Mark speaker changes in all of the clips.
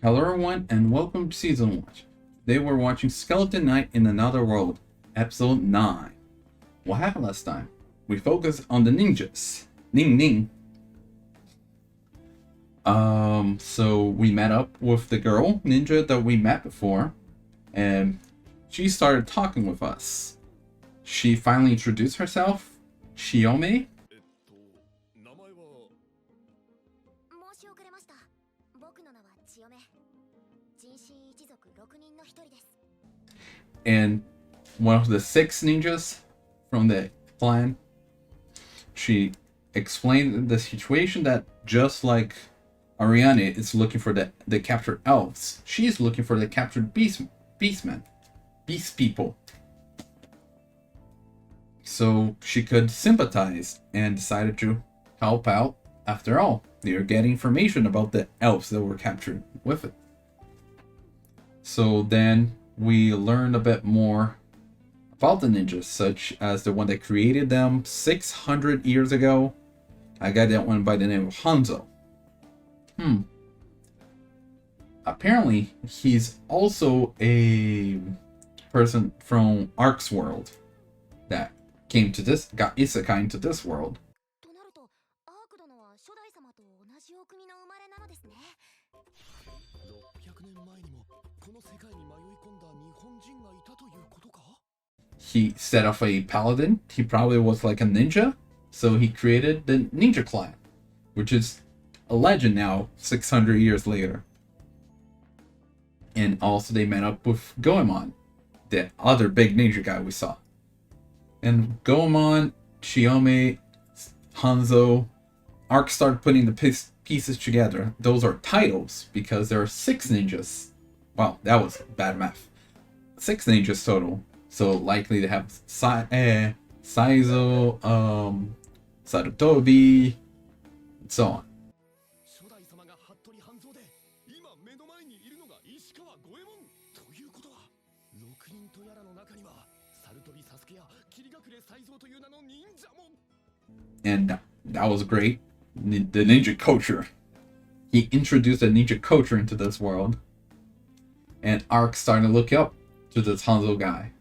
Speaker 1: Hello everyone and welcome to Season 1. Today we're watching Skeleton Knight in Another World, Episode 9. What happened last time? We focused on the ninjas. Ning Ning. So we met up with the girl, ninja that we met before, and she started talking with us. She finally introduced herself, Chiyome. And one of the 6 ninjas from the clan. She explained the situation that just like Ariane is looking for the captured elves, she's looking for the captured beastmen, beast people. So she could sympathize and decided to help out. After all, they are getting information about the elves that were captured with it. So then we learned a bit more about the ninjas, such as the one that created them 600 years ago. I got that one by the name of Hanzo. Apparently, he's also a person from Arc's world that got isekai into this world. He set off a paladin. He probably was like a ninja, so he created the ninja clan, which is a legend now 600 years later. And also they met up with Goemon, the other big ninja guy we saw. And Goemon, Chiyome, Hanzo, Arc started putting the pieces together. Those are titles because there are 6 ninjas. Wow, that was bad math. 6 ninjas total. So likely to have Saizo, Sarutobi, and so on. And that was great. The ninja culture. He introduced the ninja culture into this world. And Arc started to look up to this Hanzo guy.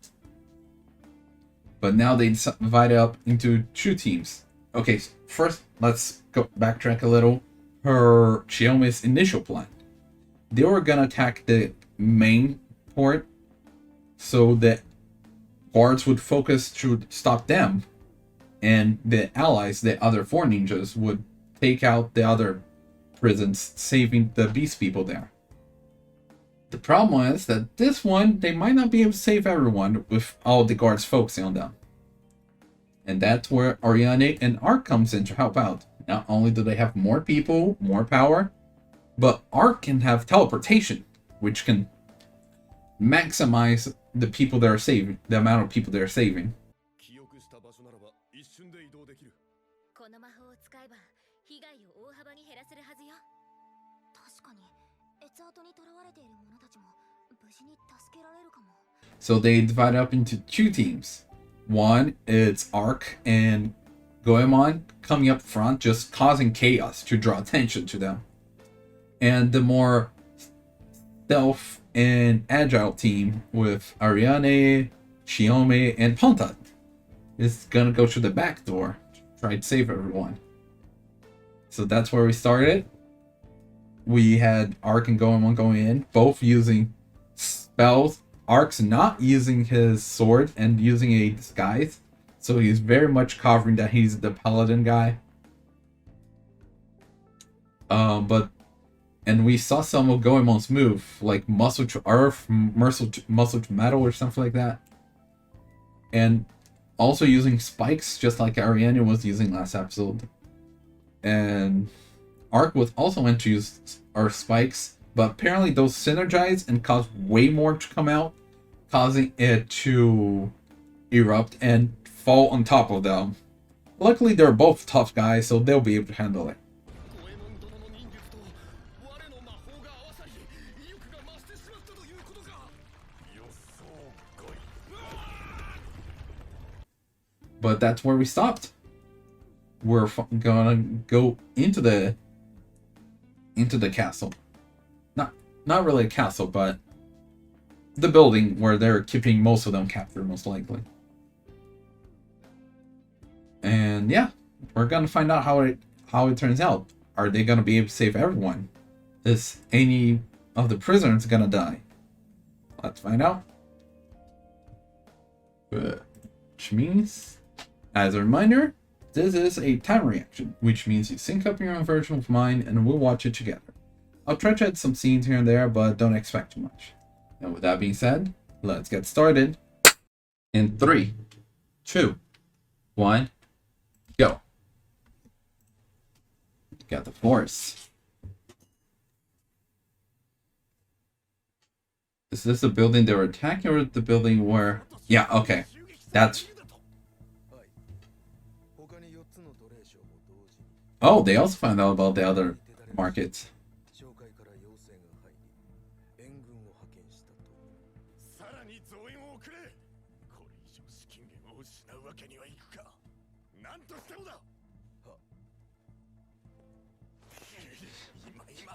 Speaker 1: But now they divided up into 2 teams. Okay, so first let's go backtrack a little. Chiyome's initial plan. They were gonna attack the main port so that guards would focus to stop them, and the allies, the other 4 ninjas, would take out the other prisons, saving the beast people there. The problem is that this one, they might not be able to save everyone with all the guards focusing on them. And that's where Ariane and Arc comes in to help out. Not only do they have more people, more power, but Arc can have teleportation, which can maximize the people they're saving, the amount of people they're saving. So they divide up into 2 teams. One, it's Arc and Goemon coming up front, just causing chaos to draw attention to them. And the more stealth and agile team with Ariane, Chiyome, and Ponta is gonna go through the back door to try to save everyone. So that's where we started. We had Arc and Goemon going in, both using spells. Arc's not using his sword and using a disguise, so he's very much covering that he's the paladin guy. And we saw some of Goemon's move, like muscle to earth, muscle to metal, or something like that. And also using spikes, just like Ariane was using last episode. And Arc was also meant to use earth spikes, but apparently those synergize and cause way more to come out, causing it to erupt and fall on top of them. Luckily, they're both tough guys, so they'll be able to handle it. But that's where we stopped. We're gonna go into the castle. Not not really a castle, but the building where they're keeping most of them captured, most likely. And yeah, we're gonna find out how it turns out. Are they gonna be able to save everyone? Is any of the prisoners gonna die? Let's find out. Which means, as a reminder, this is a time reaction, which means you sync up your own version of mine and we'll watch it together. I'll try to add some scenes here and there, but don't expect too much. And with that being said, let's get started. In 3, 2, 1, go. Got the force. Is this the building they were attacking or the building where... Yeah, okay. That's... Oh, they also found out about the other markets.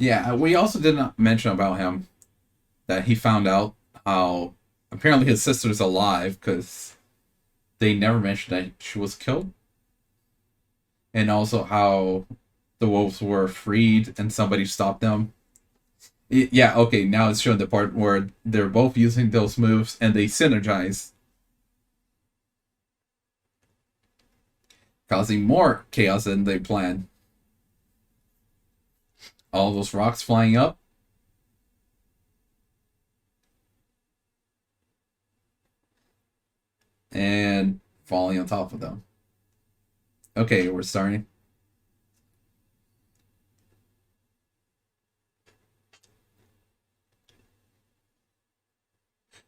Speaker 1: Yeah, we also did not mention about him that he found out how apparently his sister's alive because they never mentioned that she was killed. And also how the wolves were freed and somebody stopped them. Yeah, okay, now it's showing the part where they're both using those moves and they synergize, causing more chaos than they planned. All those rocks flying up. And falling on top of them. Okay, we're starting.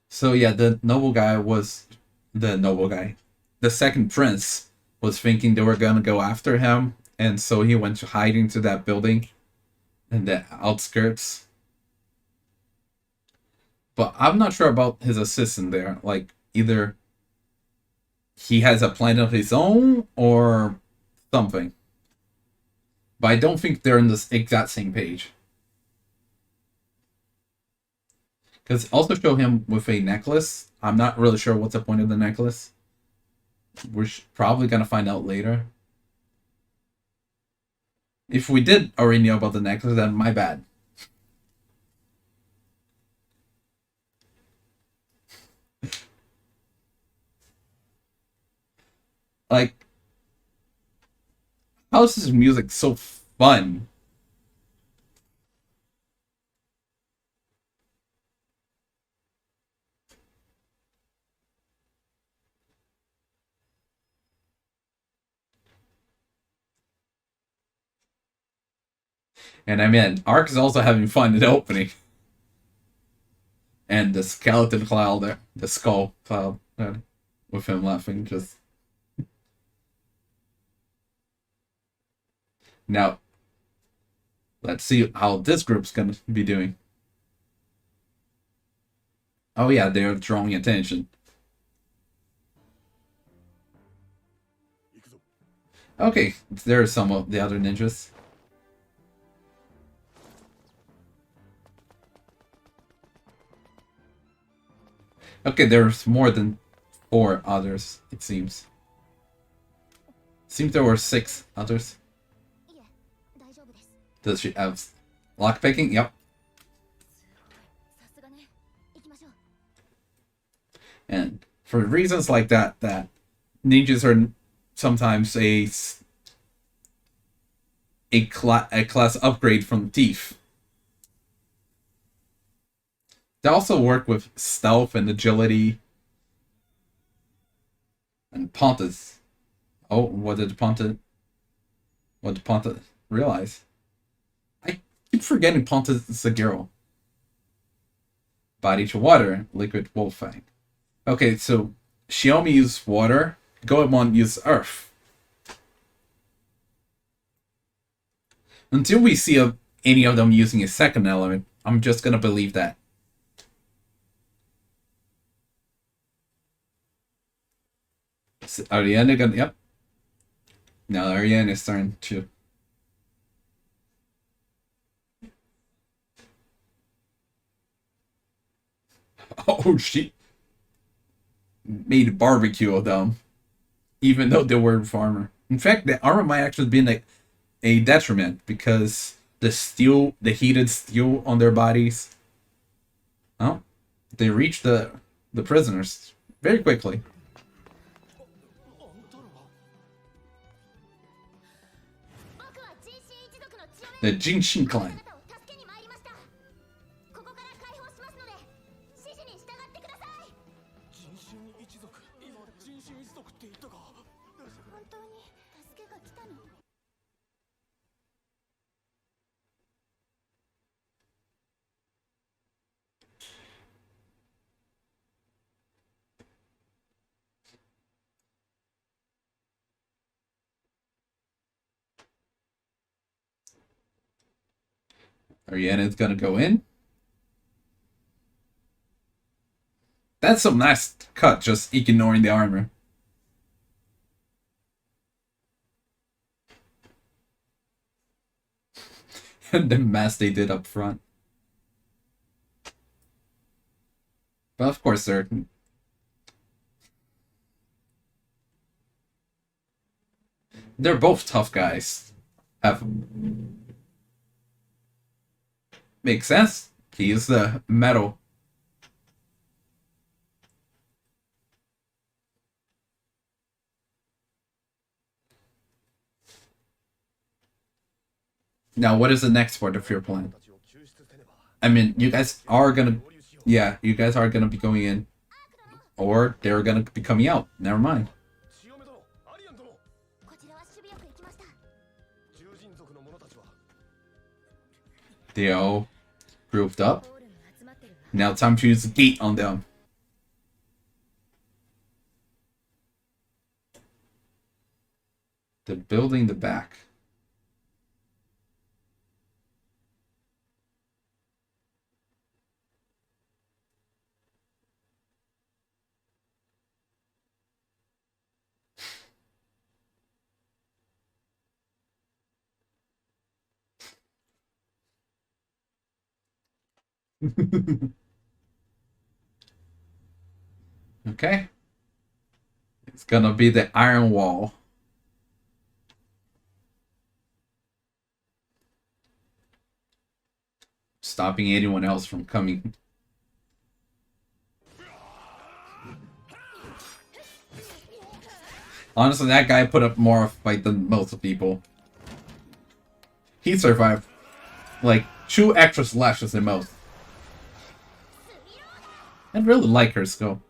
Speaker 1: So yeah, the second prince was thinking they were gonna go after him, and so he went to hide into that building in the outskirts. But I'm not sure about his assistant there. Like, either he has a plan of his own or something. But I don't think they're in this exact same page. Because also show him with a necklace. I'm not really sure what's the point of the necklace. We're probably going to find out later. If we did already know about the necklace, then my bad. Like, how is this music so fun? And I mean, Arc is also having fun in the opening. And the skeleton cloud there, the skull cloud, with him laughing, just... Now, let's see how this group's gonna be doing. Oh yeah, they're drawing attention. Okay, there are some of the other ninjas. Okay, there's more than 4 others, it seems. Seems there were 6 others. Does she have lockpicking? Yep. And for reasons like that, ninjas are sometimes a class upgrade from thief. They also work with stealth and agility. And Pontus. Oh, what did Pontus realize? I keep forgetting Pontus is a girl. Body to water, liquid wolf fang. Okay, so Chiyome used water, Goemon used earth. Until we see any of them using a second element, I'm just gonna believe that. So Ariane gonna... Yep. Now Ariane is starting to... Oh, she made a barbecue of them, even though they were farmer. In fact, the armor might actually be like a detriment because the heated steel on their bodies. Oh, they reach the prisoners very quickly. The Jinshin clan. Ariane is gonna go in. That's some nice cut, just ignoring the armor. And the mess they did up front. But of course, they're both tough guys. Have makes sense. He is the metal. Now, what is the next part of your plan? I mean, you guys are gonna, yeah, you guys are gonna be going in, or they're gonna be coming out. Never mind. They all grouped up. Now time to use the gate on them. They're building the back. Okay. It's gonna be the iron wall. Stopping anyone else from coming. Honestly, that guy put up more of a fight than most people. He survived. Like, 2 extra slashes at most. I really like her skill.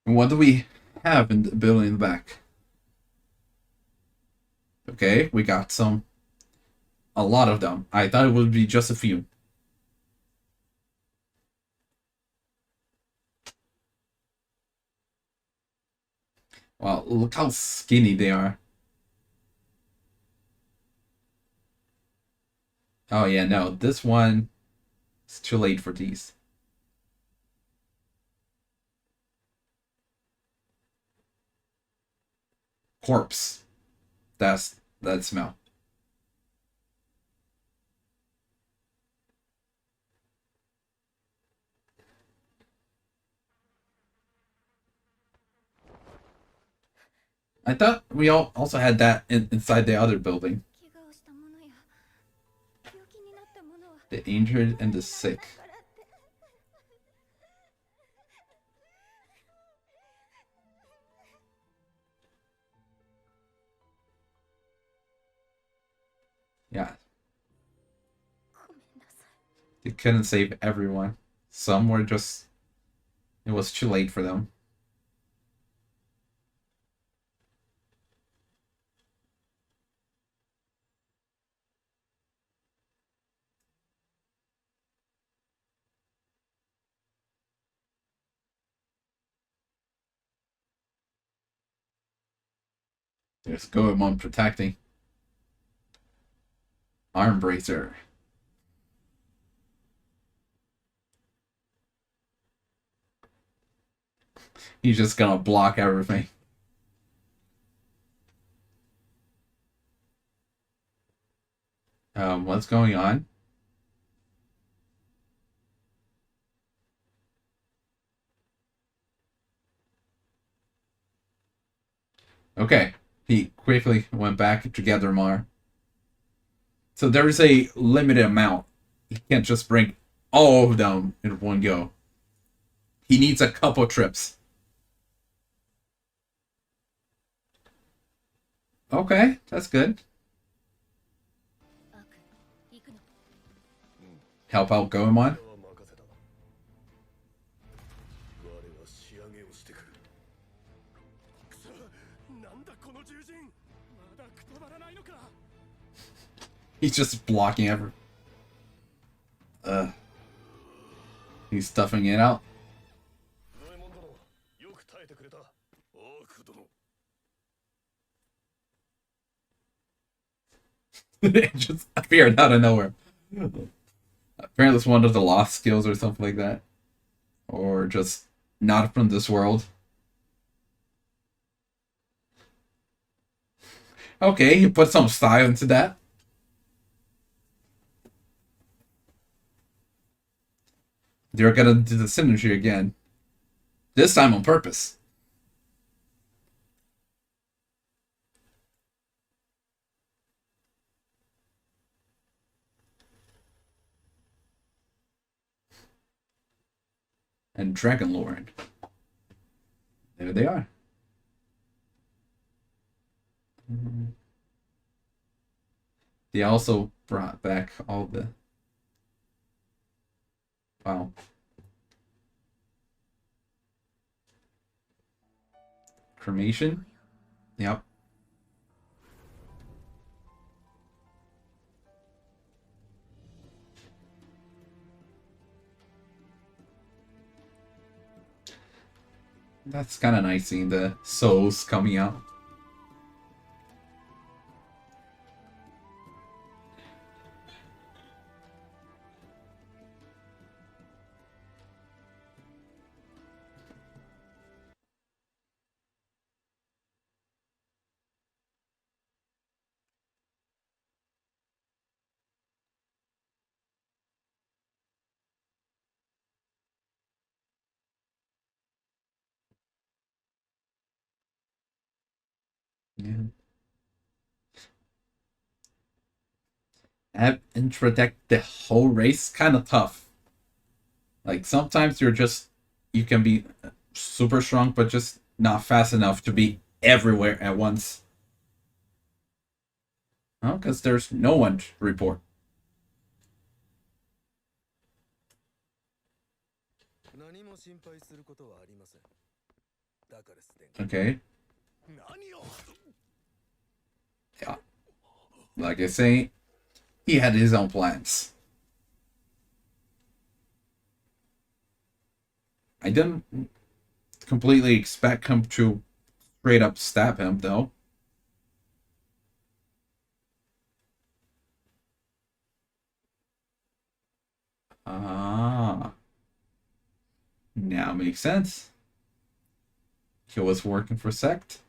Speaker 1: And what do we have in the building in the back? Okay, we got a lot of them. I thought it would be just a few. Wow, look how skinny they are. Oh yeah, no, this one is too late for these. Corpse. That's that smell. I thought we all also had that inside the other building. The injured and the sick. Yeah. They couldn't save everyone. Some were just... It was too late for them. There's Goemon protecting. Arm bracer. He's just gonna block everything. What's going on? Okay. He quickly went back to gather more. So there is a limited amount. He can't just bring all of them in one go. He needs a couple trips. Okay, that's good. Help out Goemon. He's just blocking every. He's stuffing it out. It just appeared out of nowhere. Apparently, it's one of the lost skills or something like that, or just not from this world. Okay, you put some style into that. They're gonna do the synergy again. This time on purpose. And Dragon Lord. There they are. They also brought back all the. Wow. Cremation? Yep. That's kind of nice seeing the souls coming out. Yeah. Have and protect the whole race kind of tough. Like sometimes you can be super strong, but just not fast enough to be everywhere at once. Oh, because there's no one to report. Okay. Yeah. Like I say, he had his own plans. I didn't completely expect him to straight up stab him, though. Ah, now makes sense. He was working for Sect.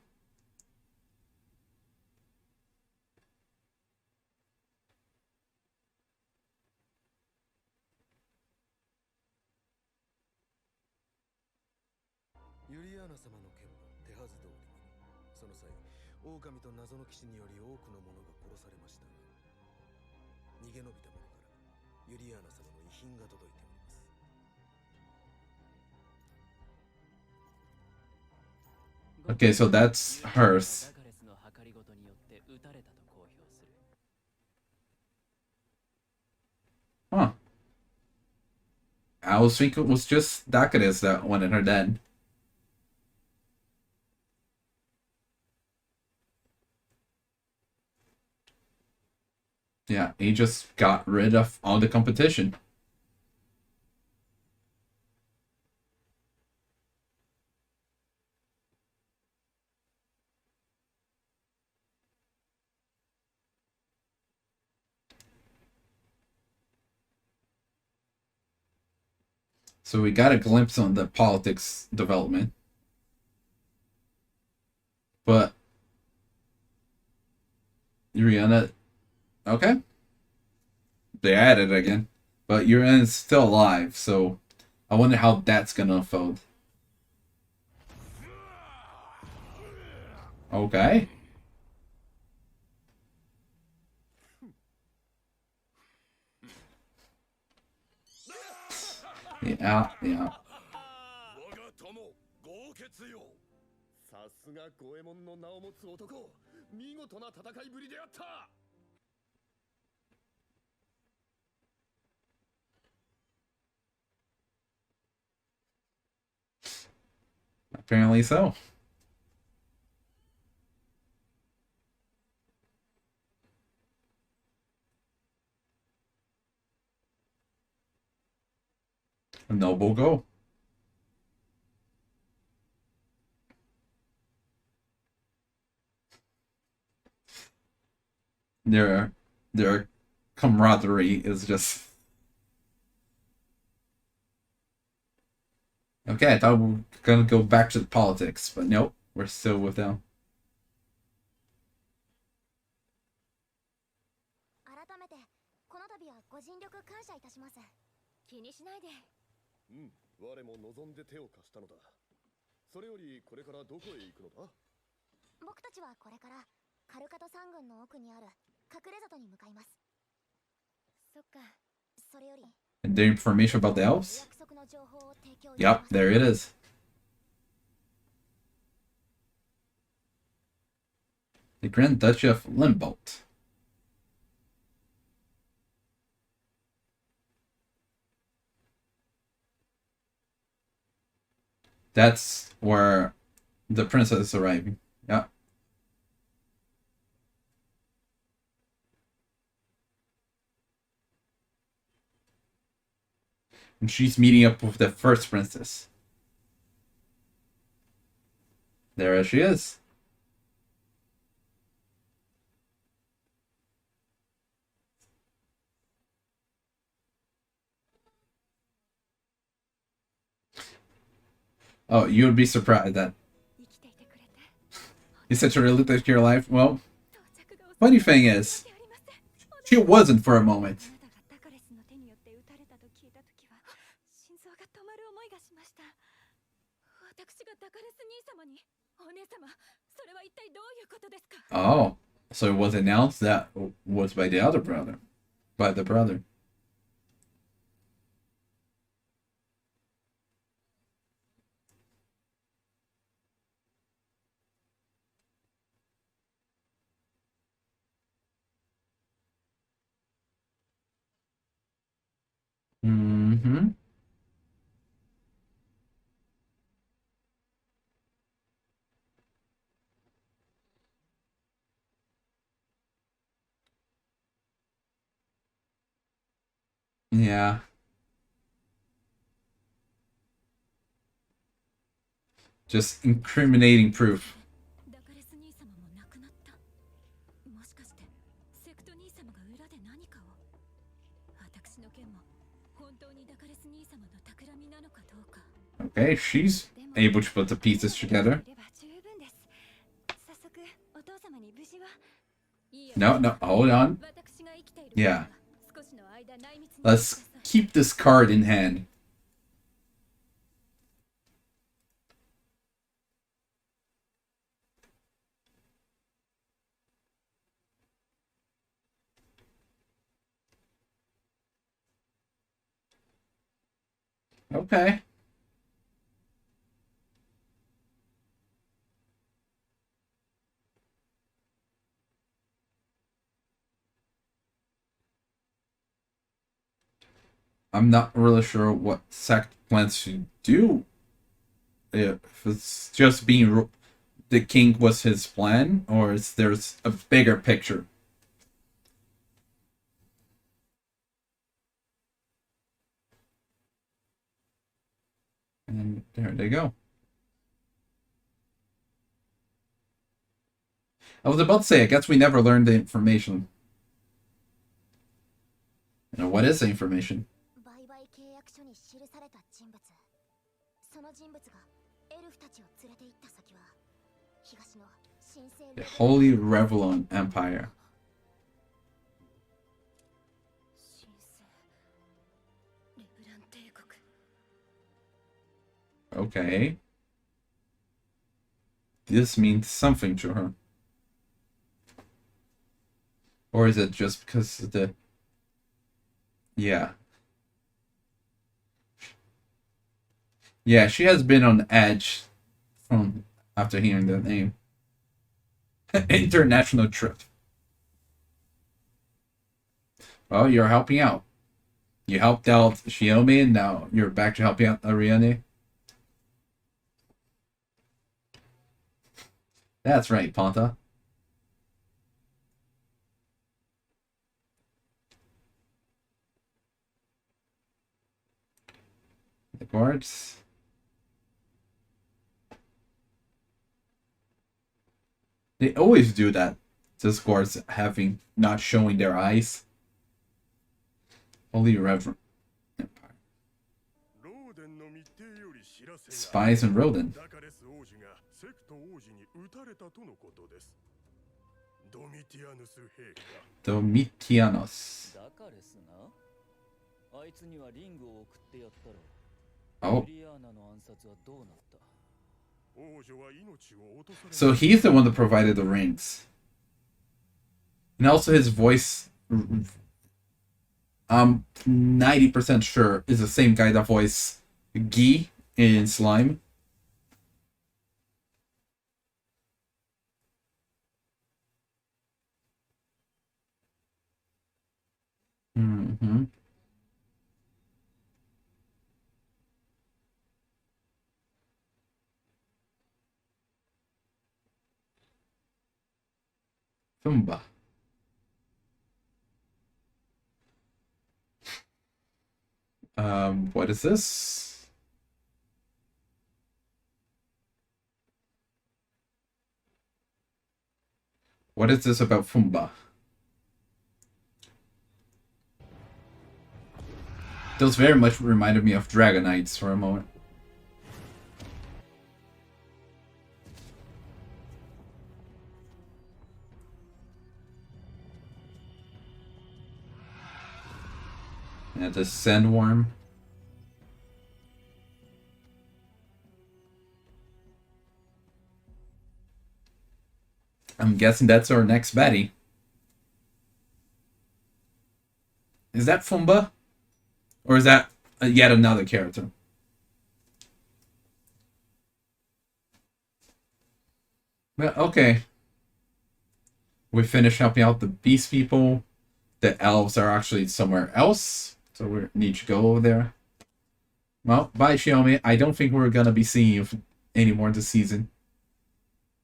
Speaker 1: Okay, so that's hers. Huh. I was thinking it was just Dakaris that wanted her dead. Yeah, he just got rid of all the competition. So we got a glimpse on the politics development. But Ariana, okay, they added it again, but Ariana's still alive, so I wonder how that's gonna unfold. Okay. Yeah, yeah.
Speaker 2: さすが五右衛門の名を持つ男、見事な戦いぶりであった。
Speaker 1: Apparently so. A noble go. Their camaraderie is just okay. I thought we were gonna go back to the politics, but nope, we're still with them.
Speaker 3: 改めてこの度はご尽力感謝いたします。気にしないで。
Speaker 2: うん、我も望んで手を貸したのだ。それよりこれからどこへ行くのだ？
Speaker 3: 僕たちはこれからカルカト山群の奥にある隠れ里に向かいます。そっか。それより
Speaker 1: And the information about the elves?
Speaker 3: 約束の情報を提供。
Speaker 1: Yep, there it is. The Grand Duchy of Limbolt. That's where the princess is arriving. Yeah. And she's meeting up with the first princess. There she is. Oh, you would be surprised that it's such a relief to your life. Well, funny thing is, she wasn't for a moment. Oh, so it was announced that was by the other brother, by the brother. Mm-hmm. Yeah. Just incriminating proof. Okay, she's able to put the pieces together. No, no, hold on. Yeah. Let's keep this card in hand. Okay. I'm not really sure what sect plans to do. If it's just being the king was his plan, or is there's a bigger picture? And there they go. I was about to say, I guess we never learned the information. You know, what is the information?
Speaker 3: 売買契約書に記された人物。その人物がエルフたちを連れて行った先は東の
Speaker 1: The Holy Revlon Empire.
Speaker 3: 神聖レブラン帝国
Speaker 1: Okay. This means something to her. Or is it just because of the... Yeah. Yeah, she has been on edge from after hearing that name. International trip. Well, you're helping out. You helped out Chiyome, and now you're back to helping out Ariane. That's right, Ponta. The guards. They always do that. These guards having not showing their eyes. Holy Reverend Empire. Spies and Roden. Domitianos. Oh. So he's the one that provided the rings. And also his voice, I'm 90% sure, is the same guy that voiced Guy in Slime. Mm-hmm. Fumba. What is this? What is this about Fumba? Those very much reminded me of Dragonites for a moment. Yeah, the Sandworm. I'm guessing that's our next baddie. Is that Fumba? Or is that yet another character? Well, okay. We finished helping out the beast people. The elves are actually somewhere else. So we need to go over there. Well, bye, Chiyome. I don't think we're gonna be seeing you anymore this season.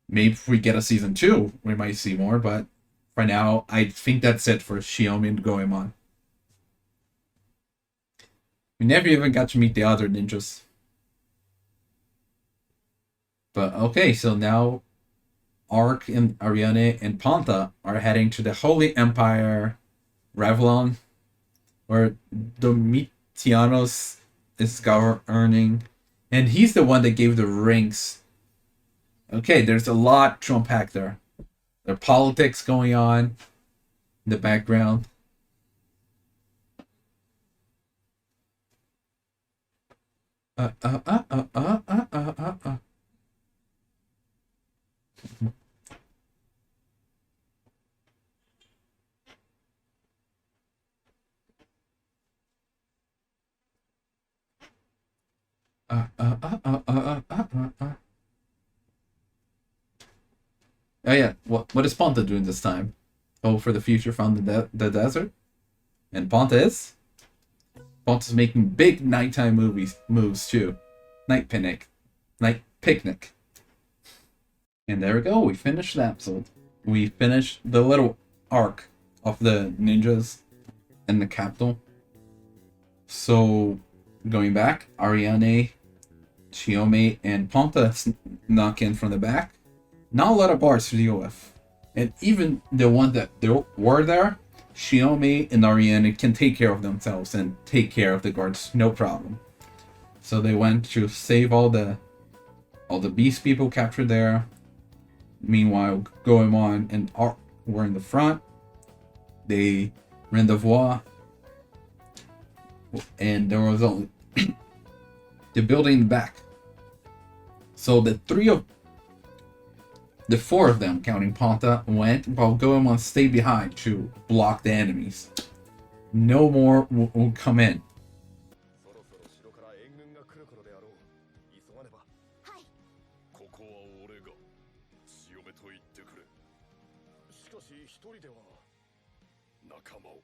Speaker 1: Maybe if we get a season 2, we might see more, but for now, I think that's it for Chiyome and Goemon. We never even got to meet the other ninjas. But okay, so now Arc and Ariane and Ponta are heading to the Holy Empire, Revlon, where Domitianos is governing. And he's the one that gave the rings. Okay, there's a lot to unpack there. There are politics going on in the background. Oh yeah, what is Ponta doing this time? Oh, for the future found the desert? And Ponta is? Ponta's making big nighttime moves too. Night picnic. Night picnic. And there we go, we finished the episode. We finished the little arc of the ninjas in the capital. So, going back, Ariane, Chiyome, and Ponta knock in from the back. Not a lot of bars to deal with. And even the one that were there, Chiyome and Ariane can take care of themselves and take care of the guards, no problem. So they went to save all the beast people captured there. Meanwhile, Goemon and Arc were in the front. They rendezvous, and there was only the building back. So the four of them, counting Ponta, went, while Goemon stayed behind to block the enemies. No more will come in.
Speaker 2: そろそろ城から援軍が来る頃であろう。急がねば。
Speaker 3: はい。
Speaker 2: ここは俺が潮目と言ってくれ。しかし一人では仲間を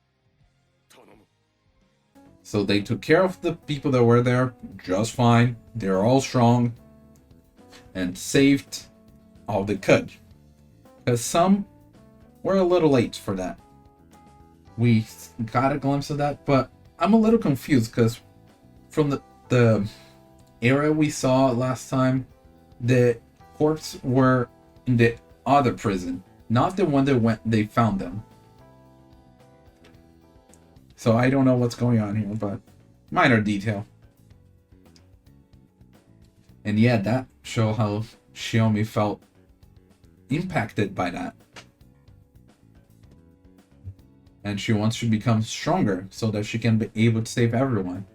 Speaker 2: 頼む。
Speaker 1: So they took care of the people that were there just fine. They're all strong and saved all they could. Because some were a little late for that. We got a glimpse of that, but I'm a little confused because from the area we saw last time, the corpses were in the other prison, not the one that they found them. So I don't know what's going on here, but minor detail. And yeah, that shows how Chiyome felt impacted by that. And she wants to become stronger so that she can be able to save everyone.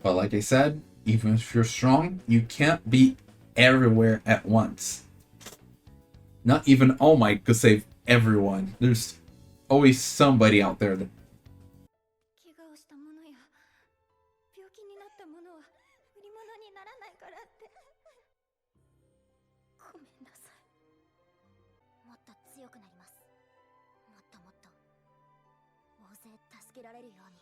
Speaker 1: But like I said, even if you're strong, you can't be everywhere at once. Not even All Might could save everyone. There's always somebody out there that
Speaker 3: 怪我をした者や病気になった者は売り物にならないからって。ごめんなさい。もっと強くなります。もっともっと大勢助けられるように。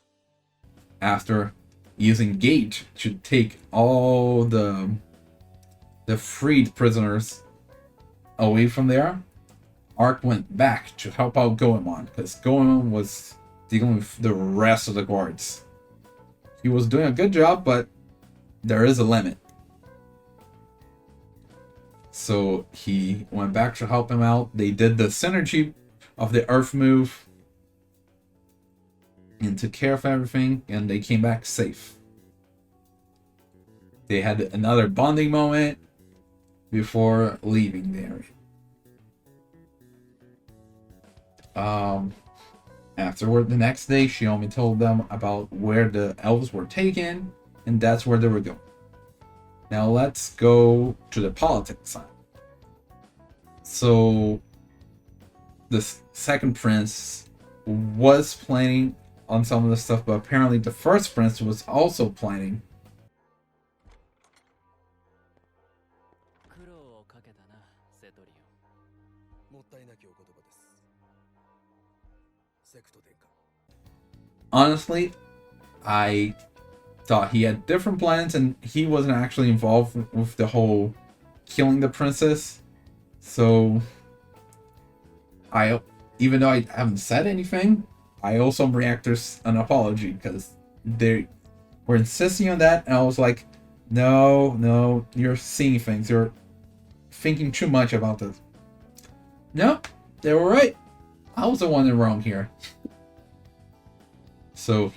Speaker 1: after using Gate to take all the freed prisoners away from there, Arc went back to help out Goemon because Goemon was dealing with the rest of the guards. He was doing a good job, but there is a limit. So he went back to help him out. They did the synergy of the Earth move and took care of everything, and they came back safe. They had another bonding moment before leaving the area. Afterward, the next day, Chiyome told them about where the elves were taken, and that's where they were going. Now let's go to the politics side. So, the second prince was planning on some of the stuff, but apparently the first prince was also planning.
Speaker 4: 苦労をかけたな、セトリオ。
Speaker 2: もったいなきお言葉です。セクト殿下。
Speaker 1: Honestly, I thought he had different plans and he wasn't actually involved with the whole killing the princess. So, even though I haven't said anything, I owe some reactors an apology because they were insisting on that, and I was like, no, you're seeing things, you're thinking too much about this. No, they were right. I was the one in wrong here. So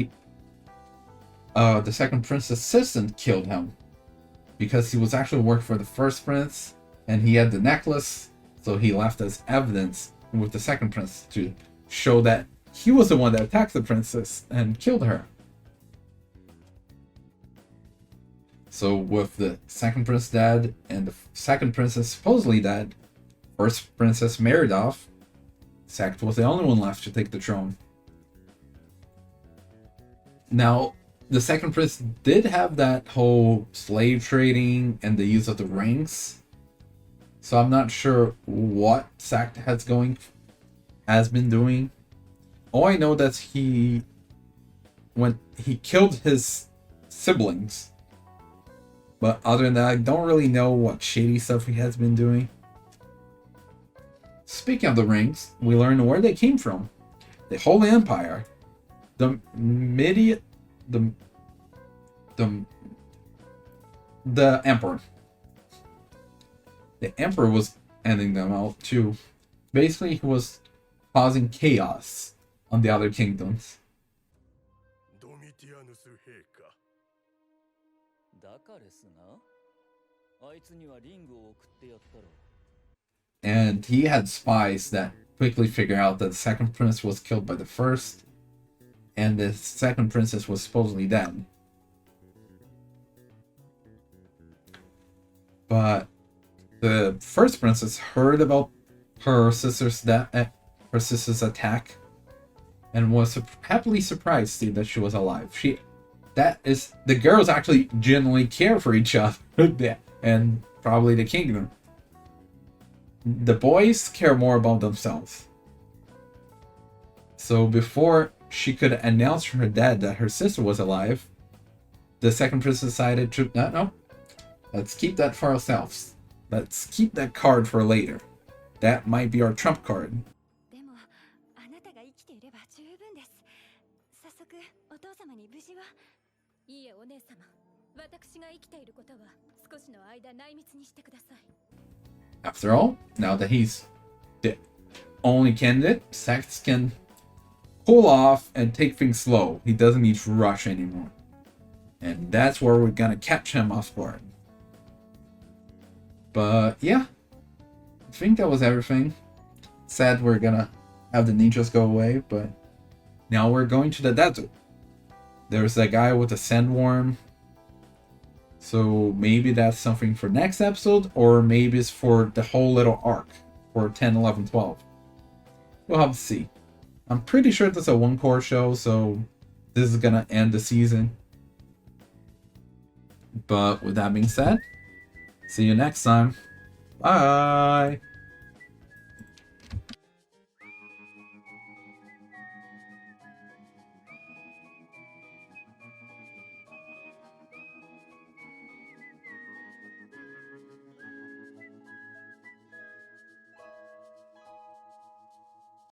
Speaker 1: the second prince's assistant killed him because he was actually working for the first prince and he had the necklace, so he left as evidence with the second prince to show that he was the one that attacked the princess and killed her. So with the second prince dead and the second princess supposedly dead, first princess married off, Sect was the only one left to take the throne. Now, the second prince did have that whole slave trading and the use of the rings, so I'm not sure what Sect has been doing. All I know that he killed his siblings, but other than that, I don't really know what shady stuff he has been doing. Speaking of the rings, we learn where they came from. The Holy Empire, the Emperor. The Emperor was ending them out too. Basically, he was causing chaos on the other kingdoms.
Speaker 2: ドミティアヌス陛下。
Speaker 4: だからですな。あいつにはリングを送ってやったろ。
Speaker 1: And and he had spies that quickly figured out that the second prince was killed by the first, and the second princess was supposedly dead. But the first princess heard about her sister's her sister's attack, and was happily surprised to see that she was alive. The girls actually genuinely care for each other, and probably the kingdom. The boys care more about themselves. So before she could announce to her dad that her sister was alive, the second princess decided to no, let's keep that for ourselves. Let's keep that card for later. That might be our trump card.
Speaker 3: でもあなたが生きていれば十分です。早速お父様に無事は。いいえお姉様、私が生きていることは少しの間内密にしてください。
Speaker 1: After all, now that he's the only candidate, Sax can pull off and take things slow. He doesn't need to rush anymore. And that's where we're gonna catch him off guard. But yeah, I think that was everything. Sad we're gonna have the ninjas go away, but now we're going to the desert. There's that guy with the sandworm. So maybe that's something for next episode, or maybe it's for the whole little arc for 10, 11, 12. We'll have to see. I'm pretty sure this is a one-core show, so this is gonna end the season. But with that being said, see you next time. Bye!